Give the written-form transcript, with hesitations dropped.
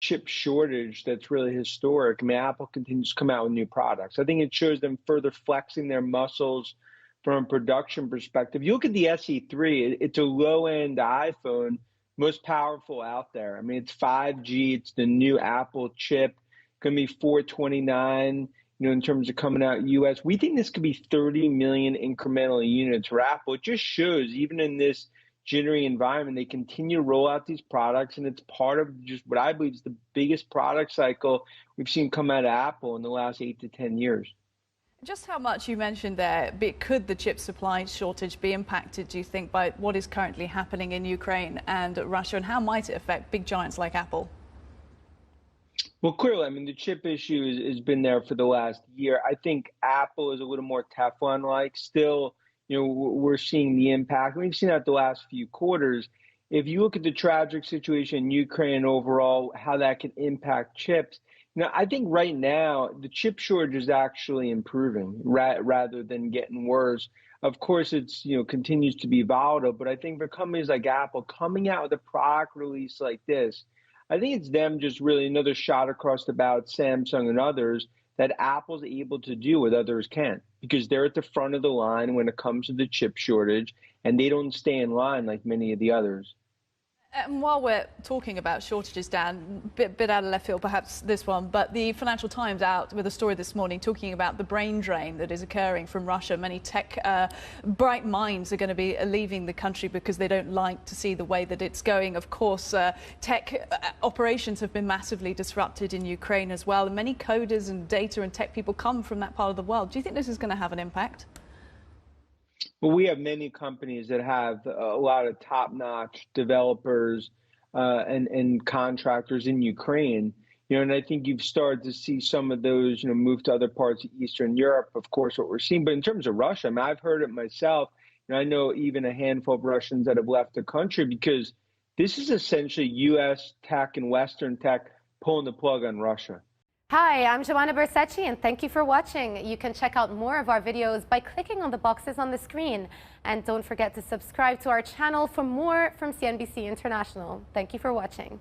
chip shortage that's really historic. I mean, Apple continues to come out with new products. I think it shows them further flexing their muscles from a production perspective. You look at the SE3, it's a low-end iPhone, most powerful out there. I mean, it's 5G, it's the new Apple chip, going to be 429, in terms of coming out US. We think this could be 30 million incremental units for Apple. It just shows, even in this jittery environment, they continue to roll out these products, and it's part of just what I believe is the biggest product cycle we've seen come out of Apple in the last 8 to 10 years. Just how much you mentioned there, could the chip supply shortage be impacted, do you think, by what is currently happening in Ukraine and Russia, and how might it affect big giants like Apple? Well, clearly, I mean, the chip issue has been there for the last year. I think Apple is a little more Teflon-like. Still, we're seeing the impact. We've seen that the last few quarters. If you look at the tragic situation in Ukraine overall, how that can impact chips, I think right now the chip shortage is actually improving rather than getting worse. Of course, it's continues to be volatile, but I think for companies like Apple coming out with a product release like this, I think it's them just really another shot across the bow at Samsung and others that Apple's able to do what others can't, because they're at the front of the line when it comes to the chip shortage, and they don't stay in line like many of the others. And while we're talking about shortages, Dan, bit out of left field, perhaps this one, but the Financial Times out with a story this morning talking about the brain drain that is occurring from Russia. Many tech bright minds are going to be leaving the country because they don't like to see the way that it's going. Of course, tech operations have been massively disrupted in Ukraine as well, and many coders and data and tech people come from that part of the world. Do you think this is going to have an impact? Well, we have many companies that have a lot of top-notch developers and contractors in Ukraine, and I think you've started to see some of those, move to other parts of Eastern Europe, of course, what we're seeing. But in terms of Russia, I mean, I've heard it myself. I know even a handful of Russians that have left the country because this is essentially U.S. tech and Western tech pulling the plug on Russia. Hi, I'm Joanna Bersecci, and thank you for watching. You can check out more of our videos by clicking on the boxes on the screen. And don't forget to subscribe to our channel for more from CNBC International. Thank you for watching.